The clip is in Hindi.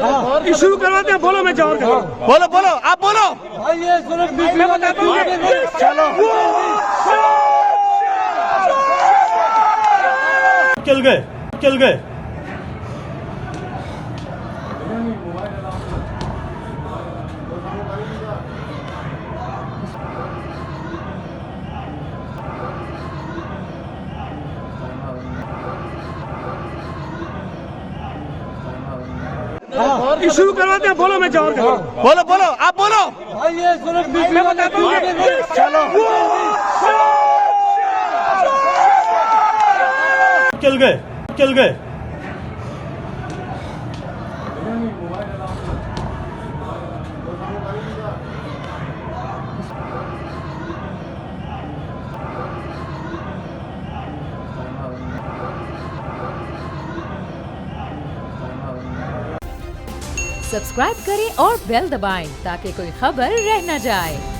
शुरू करवाते हैं। बोलो मैं जवाब दूंगा। बोलो बोलो आप बोलो। मैं बताता हूँ। चलो चल गए। शुरू करवाते हैं। बोलो मैं जवाब दूंगा। बोलो बोलो आप बोलो। मैं बताता हूँ। चलो चल गए। सब्सक्राइब करें और बेल दबाएं ताकि कोई खबर रह न जाए।